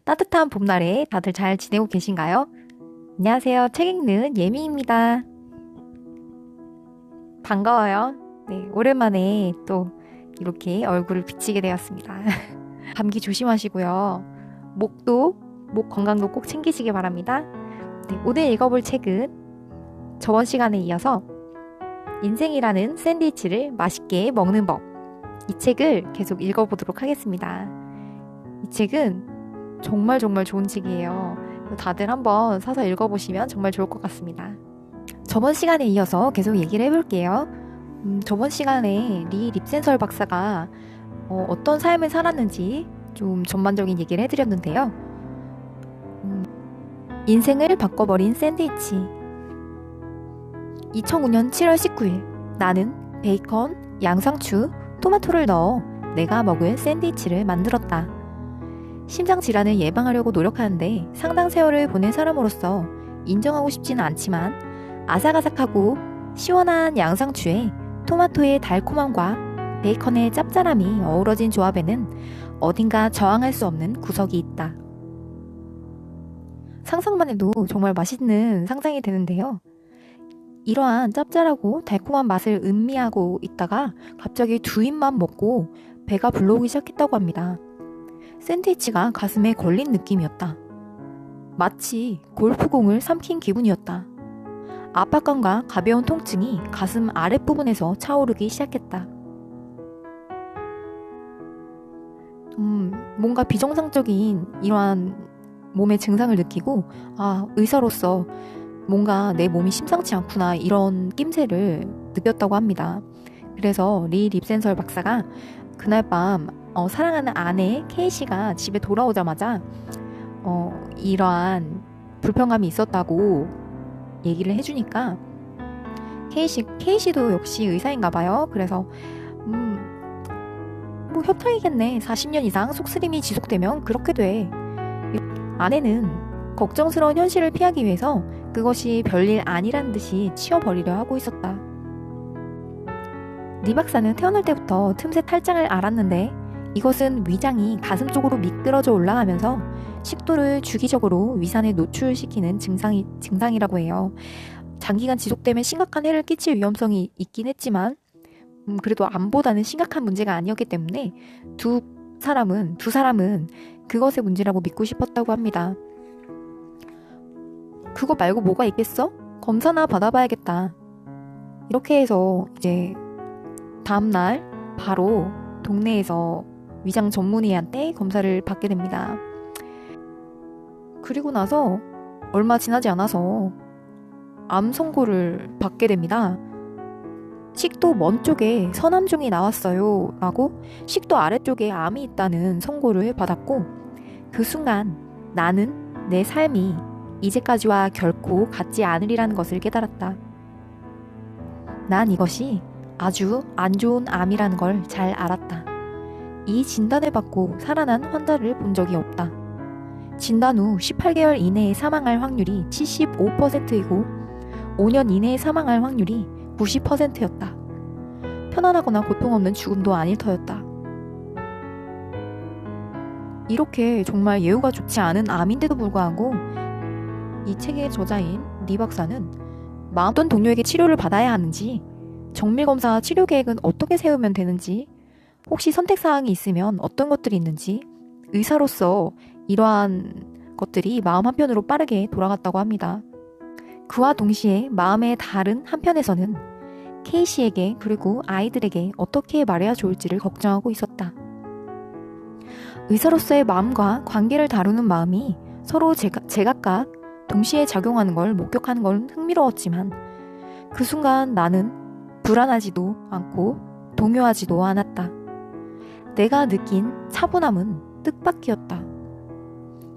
따뜻한 봄날에 다들 잘 지내고 계신가요? 안녕하세요. 책 읽는 예미입니다. 반가워요. 네, 오랜만에 또 이렇게 얼굴을 비치게 되었습니다. 감기 조심하시고요. 목 건강도 꼭 챙기시기 바랍니다. 네, 오늘 읽어볼 책은 저번 시간에 이어서 인생이라는 샌드위치를 맛있게 먹는 법. 이 책을 계속 읽어보도록 하겠습니다. 이 책은 정말 좋은 책이에요. 다들 한번 사서 읽어보시면 정말 좋을 것 같습니다. 저번 시간에 이어서 계속 얘기를 해볼게요. 저번 시간에 리 립센설 박사가 어떤 삶을 살았는지 좀 전반적인 얘기를 해드렸는데요. 인생을 바꿔버린 샌드위치. 2005년 7월 19일 나는 베이컨, 양상추, 토마토를 넣어 내가 먹을 샌드위치를 만들었다. 심장질환을 예방하려고 노력하는데 상당 세월을 보낸 사람으로서 인정하고 싶지는 않지만 아삭아삭하고 시원한 양상추에 토마토의 달콤함과 베이컨의 짭짤함이 어우러진 조합에는 어딘가 저항할 수 없는 구석이 있다. 상상만 해도 정말 맛있는 상상이 되는데요. 이러한 짭짤하고 달콤한 맛을 음미하고 있다가 갑자기 두 입만 먹고 배가 불러오기 시작했다고 합니다. 샌드위치가 가슴에 걸린 느낌이었다. 마치 골프공을 삼킨 기분이었다. 압박감과 가벼운 통증이 가슴 아랫부분에서 차오르기 시작했다. 뭔가 비정상적인 이러한 몸의 증상을 느끼고 의사로서 뭔가 내 몸이 심상치 않구나 이런 낌새를 느꼈다고 합니다. 그래서 리 립센설 박사가 그날 밤 사랑하는 아내 케이시가 집에 돌아오자마자 이러한 불편감이 있었다고 얘기를 해주니까 케이시도 역시 의사인가 봐요. 그래서 뭐 협탁이겠네. 40년 이상 속쓰림이 지속되면 그렇게 돼. 아내는 걱정스러운 현실을 피하기 위해서 그것이 별일 아니란 듯이 치워버리려 하고 있었다. 리 박사는 태어날 때부터 틈새 탈장을 앓았는데 이것은 위장이 가슴 쪽으로 미끄러져 올라가면서 식도를 주기적으로 위산에 노출시키는 증상이라고 해요. 장기간 지속되면 심각한 해를 끼칠 위험성이 있긴 했지만 그래도 암보다는 심각한 문제가 아니었기 때문에 두 사람은 그것의 문제라고 믿고 싶었다고 합니다. 그거 말고 뭐가 있겠어? 검사나 받아봐야겠다. 이렇게 해서 이제 다음날 바로 동네에서 위장 전문의한테 검사를 받게 됩니다. 그리고 나서 얼마 지나지 않아서 암 선고를 받게 됩니다. 식도 먼 쪽에 선암종이 나왔어요 라고 식도 아래쪽에 암이 있다는 선고를 받았고 그 순간 나는 내 삶이 이제까지와 결코 같지 않으리라는 것을 깨달았다. 난 이것이 아주 안 좋은 암이라는 걸 잘 알았다. 이 진단을 받고 살아난 환자를 본 적이 없다. 진단 후 18개월 이내에 사망할 확률이 75%이고 5년 이내에 사망할 확률이 90%였다. 편안하거나 고통 없는 죽음도 아닐 터였다. 이렇게 정말 예후가 좋지 않은 암인데도 불구하고 이 책의 저자인 리 박사는 어떤 동료에게 치료를 받아야 하는지, 정밀검사와 치료 계획은 어떻게 세우면 되는지, 혹시 선택사항이 있으면 어떤 것들이 있는지 의사로서 이러한 것들이 마음 한편으로 빠르게 돌아갔다고 합니다. 그와 동시에 마음의 다른 한편에서는 케이시에게 그리고 아이들에게 어떻게 말해야 좋을지를 걱정하고 있었다. 의사로서의 마음과 관계를 다루는 마음이 서로 제각각 동시에 작용하는 걸 목격하는 건 흥미로웠지만 그 순간 나는 불안하지도 않고 동요하지도 않았다. 내가 느낀 차분함은 뜻밖이었다.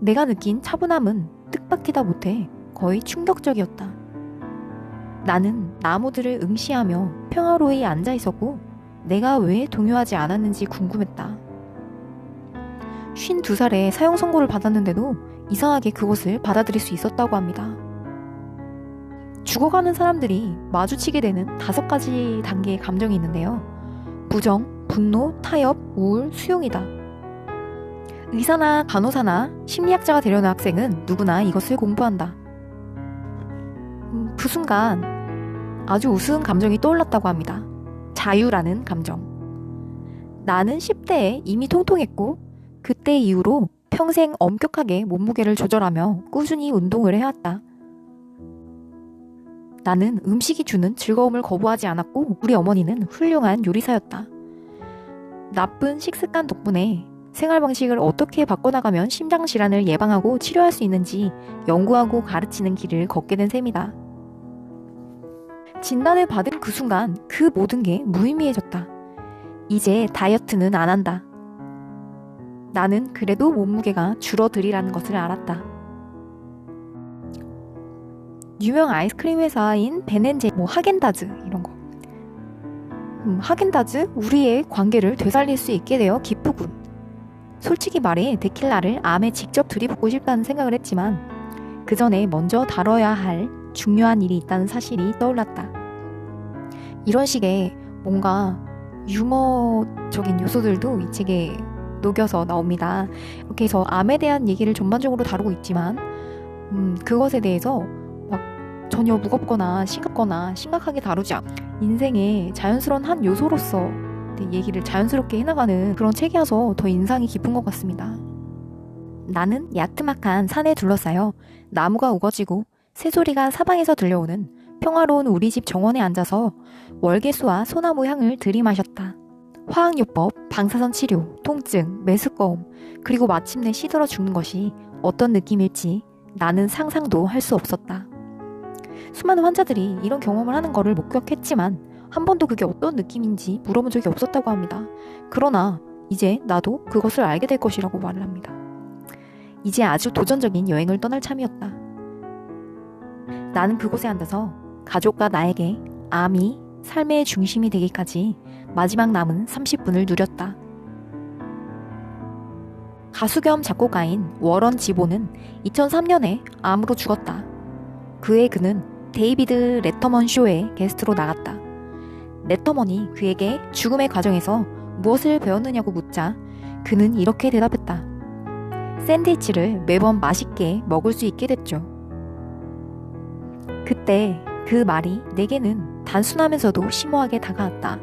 내가 느낀 차분함은 뜻밖이다 못해 거의 충격적이었다. 나는 나무들을 응시하며 평화로이 앉아 있었고 내가 왜 동요하지 않았는지 궁금했다. 52살에 사형 선고를 받았는데도 이상하게 그것을 받아들일 수 있었다고 합니다. 죽어가는 사람들이 마주치게 되는 5가지 단계의 감정이 있는데요. 부정, 분노, 타협, 우울, 수용이다. 의사나 간호사나 심리학자가 되려는 학생은 누구나 이것을 공부한다. 그 순간 아주 우스운 감정이 떠올랐다고 합니다. 자유라는 감정. 나는 10대에 이미 통통했고 그때 이후로 평생 엄격하게 몸무게를 조절하며 꾸준히 운동을 해왔다. 나는 음식이 주는 즐거움을 거부하지 않았고 우리 어머니는 훌륭한 요리사였다. 나쁜 식습관 덕분에 생활 방식을 어떻게 바꿔나가면 심장질환을 예방하고 치료할 수 있는지 연구하고 가르치는 길을 걷게 된 셈이다. 진단을 받은 그 순간 그 모든 게 무의미해졌다. 이제 다이어트는 안 한다. 나는 그래도 몸무게가 줄어들이라는 것을 알았다. 유명 아이스크림 회사인 베넨제, 하겐다즈 이런 거. 하겐다즈 우리의 관계를 되살릴 수 있게 되어 기쁘군. 솔직히 말해 데킬라를 암에 직접 들이붓고 싶다는 생각을 했지만 그 전에 먼저 다뤄야 할 중요한 일이 있다는 사실이 떠올랐다. 이런 식의 뭔가 유머적인 요소들도 이 책에 녹여서 나옵니다. 이렇게 해서 암에 대한 얘기를 전반적으로 다루고 있지만 그것에 대해서 막 전혀 무겁거나 심각하게 다루지 않고 인생의 자연스러운 한 요소로서 얘기를 자연스럽게 해나가는 그런 책이어서 더 인상이 깊은 것 같습니다. 나는 야트막한 산에 둘러싸여 나무가 우거지고 새소리가 사방에서 들려오는 평화로운 우리 집 정원에 앉아서 월계수와 소나무 향을 들이마셨다. 화학요법, 방사선 치료, 통증, 메스꺼움, 그리고 마침내 시들어 죽는 것이 어떤 느낌일지 나는 상상도 할 수 없었다. 수많은 환자들이 이런 경험을 하는 것을 목격했지만 한 번도 그게 어떤 느낌인지 물어본 적이 없었다고 합니다. 그러나 이제 나도 그것을 알게 될 것이라고 말을 합니다. 이제 아주 도전적인 여행을 떠날 참이었다. 나는 그곳에 앉아서 가족과 나에게 암이 삶의 중심이 되기까지 마지막 남은 30분을 누렸다. 가수 겸 작곡가인 워런 지보는 2003년에 암으로 죽었다. 그해 그는 데이비드 레터먼 쇼에 게스트로 나갔다. 레터먼이 그에게 죽음의 과정에서 무엇을 배웠느냐고 묻자 그는 이렇게 대답했다. 샌드위치를 매번 맛있게 먹을 수 있게 됐죠. 그때 그 말이 내게는 단순하면서도 심오하게 다가왔다.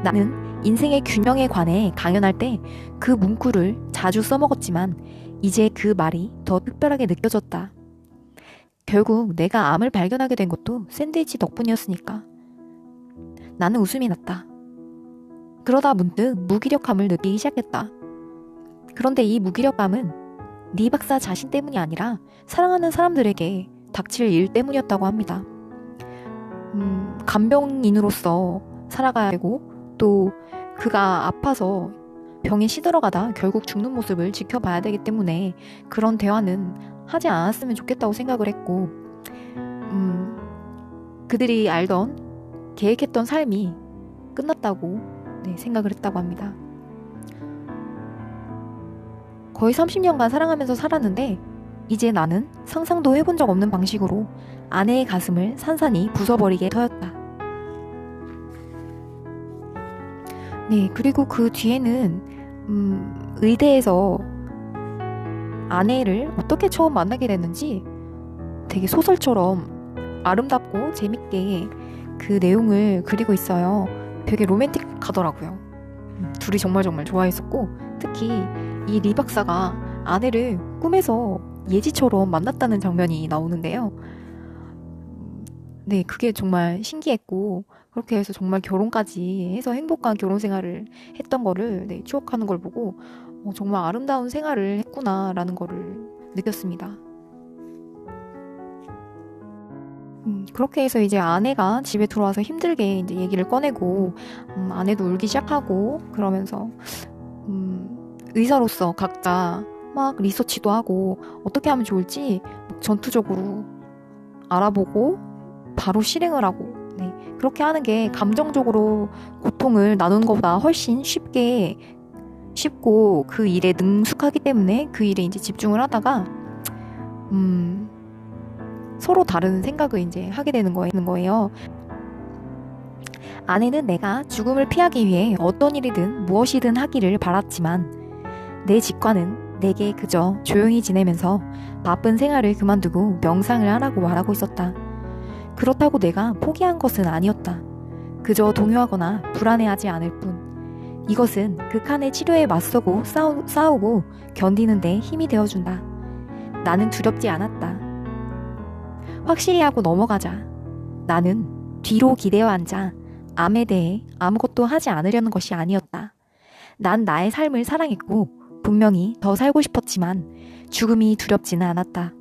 나는 인생의 균형에 관해 강연할 때 그 문구를 자주 써먹었지만 이제 그 말이 더 특별하게 느껴졌다. 결국 내가 암을 발견하게 된 것도 샌드위치 덕분이었으니까. 나는 웃음이 났다. 그러다 문득 무기력함을 느끼기 시작했다. 그런데 이 무기력감은 리 박사 자신 때문이 아니라 사랑하는 사람들에게 닥칠 일 때문이었다고 합니다. 간병인으로서 살아가야 되고 또 그가 아파서 병에 시들어가다 결국 죽는 모습을 지켜봐야 되기 때문에 그런 대화는 하지 않았으면 좋겠다고 생각을 했고 그들이 알던 계획했던 삶이 끝났다고 생각을 했다고 합니다. 거의 30년간 사랑하면서 살았는데 이제 나는 상상도 해본 적 없는 방식으로 아내의 가슴을 산산이 부숴버리게 되었다. 그리고 그 뒤에는 의대에서 아내를 어떻게 처음 만나게 됐는지 되게 소설처럼 아름답고 재밌게 그 내용을 그리고 있어요. 되게 로맨틱하더라고요. 둘이 정말 좋아했었고 특히 이 리 박사가 아내를 꿈에서 예지처럼 만났다는 장면이 나오는데요. 그게 정말 신기했고 그렇게 해서 정말 결혼까지 해서 행복한 결혼 생활을 했던 거를 추억하는 걸 보고 정말 아름다운 생활을 했구나라는 거를 느꼈습니다. 그렇게 해서 이제 아내가 집에 들어와서 힘들게 이제 얘기를 꺼내고 아내도 울기 시작하고 그러면서 의사로서 각자 막 리서치도 하고 어떻게 하면 좋을지 전투적으로 알아보고 바로 실행을 하고 그렇게 하는 게 감정적으로 고통을 나누는 것보다 훨씬 쉽고 그 일에 능숙하기 때문에 그 일에 이제 집중을 하다가 서로 다른 생각을 이제 하게 되는 거예요. 아내는 내가 죽음을 피하기 위해 어떤 일이든 무엇이든 하기를 바랐지만 내 직관은 내게 그저 조용히 지내면서 바쁜 생활을 그만두고 명상을 하라고 말하고 있었다. 그렇다고 내가 포기한 것은 아니었다. 그저 동요하거나 불안해하지 않을 뿐. 이것은 극한의 치료에 맞서고 싸우고 견디는 데 힘이 되어준다. 나는 두렵지 않았다. 확실히 하고 넘어가자. 나는 뒤로 기대어 앉아 암에 대해 아무것도 하지 않으려는 것이 아니었다. 난 나의 삶을 사랑했고 분명히 더 살고 싶었지만 죽음이 두렵지는 않았다.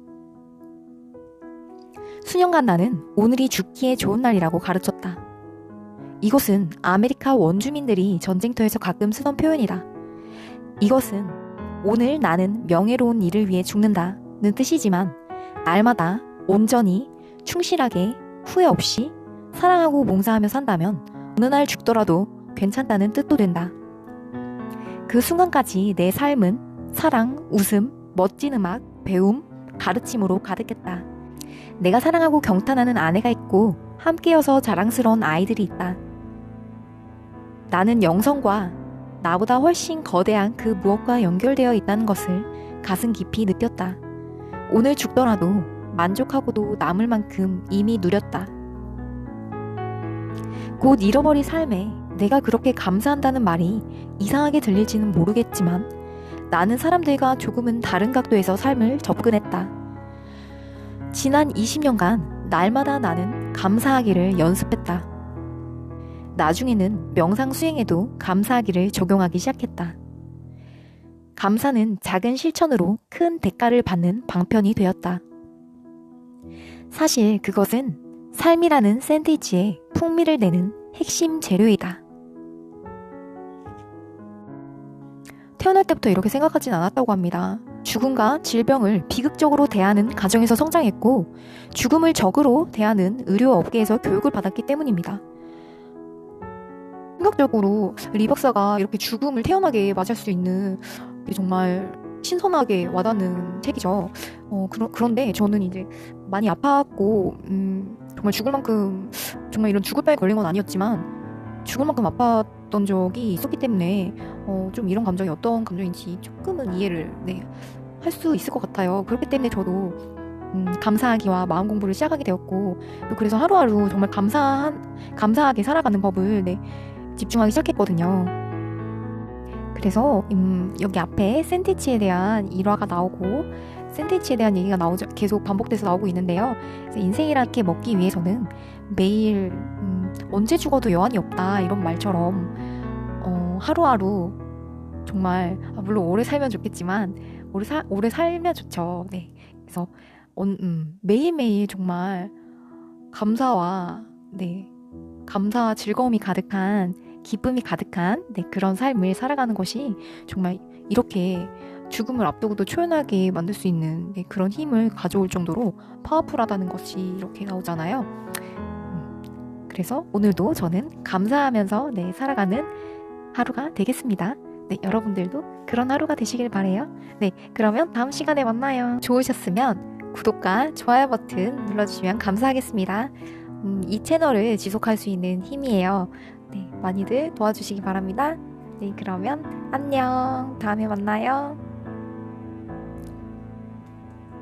수년간 나는 오늘이 죽기에 좋은 날이라고 가르쳤다. 이것은 아메리카 원주민들이 전쟁터에서 가끔 쓰던 표현이다. 이것은 오늘 나는 명예로운 일을 위해 죽는다는 뜻이지만 날마다 온전히 충실하게 후회 없이 사랑하고 봉사하며 산다면 어느 날 죽더라도 괜찮다는 뜻도 된다. 그 순간까지 내 삶은 사랑, 웃음, 멋진 음악, 배움, 가르침으로 가득했다. 내가 사랑하고 경탄하는 아내가 있고 함께여서 자랑스러운 아이들이 있다. 나는 영성과 나보다 훨씬 거대한 그 무엇과 연결되어 있다는 것을 가슴 깊이 느꼈다. 오늘 죽더라도 만족하고도 남을 만큼 이미 누렸다. 곧 잃어버릴 삶에 내가 그렇게 감사한다는 말이 이상하게 들릴지는 모르겠지만 나는 사람들과 조금은 다른 각도에서 삶을 접근했다. 지난 20년간 날마다 나는 감사하기를 연습했다. 나중에는 명상 수행에도 감사하기를 적용하기 시작했다. 감사는 작은 실천으로 큰 대가를 받는 방편이 되었다. 사실 그것은 삶이라는 샌드위치에 풍미를 내는 핵심 재료이다. 태어날 때부터 이렇게 생각하진 않았다고 합니다. 죽음과 질병을 비극적으로 대하는 가정에서 성장했고 죽음을 적으로 대하는 의료업계에서 교육을 받았기 때문입니다. 생각적으로 리 박사가 이렇게 죽음을 태연하게 맞이할 수 있는 게 정말 신선하게 와닿는 책이죠. 그런데 저는 이제 많이 아팠고 정말 죽을 만큼 정말 이런 죽을 병에 걸린 건 아니었지만 죽을 만큼 아팠던 적이 있었기 때문에 좀 이런 감정이 어떤 감정인지 조금은 이해를 할 수 있을 것 같아요. 그렇기 때문에 저도 감사하기와 마음 공부를 시작하게 되었고 또 그래서 하루하루 정말 감사하게 살아가는 법을 집중하기 시작했거든요. 그래서 여기 앞에 샌드위치에 대한 일화가 나오고 샌드위치에 대한 얘기가 계속 반복돼서 나오고 있는데요. 그래서 인생이라게 먹기 위해서는 매일 언제 죽어도 여한이 없다 이런 말처럼 하루하루 정말 물론 오래 살면 좋겠지만 오래 살면 좋죠. 네. 그래서 매일매일 정말 감사와 즐거움이 가득한 기쁨이 가득한 그런 삶을 살아가는 것이 정말 이렇게 죽음을 앞두고도 초연하게 만들 수 있는 그런 힘을 가져올 정도로 파워풀하다는 것이 이렇게 나오잖아요. 그래서 오늘도 저는 감사하면서 살아가는 하루가 되겠습니다. 여러분들도 그런 하루가 되시길 바래요. 그러면 다음 시간에 만나요. 좋으셨으면 구독과 좋아요 버튼 눌러주시면 감사하겠습니다. 이 채널을 지속할 수 있는 힘이에요. 많이들 도와주시기 바랍니다. 그러면 안녕. 다음에 만나요.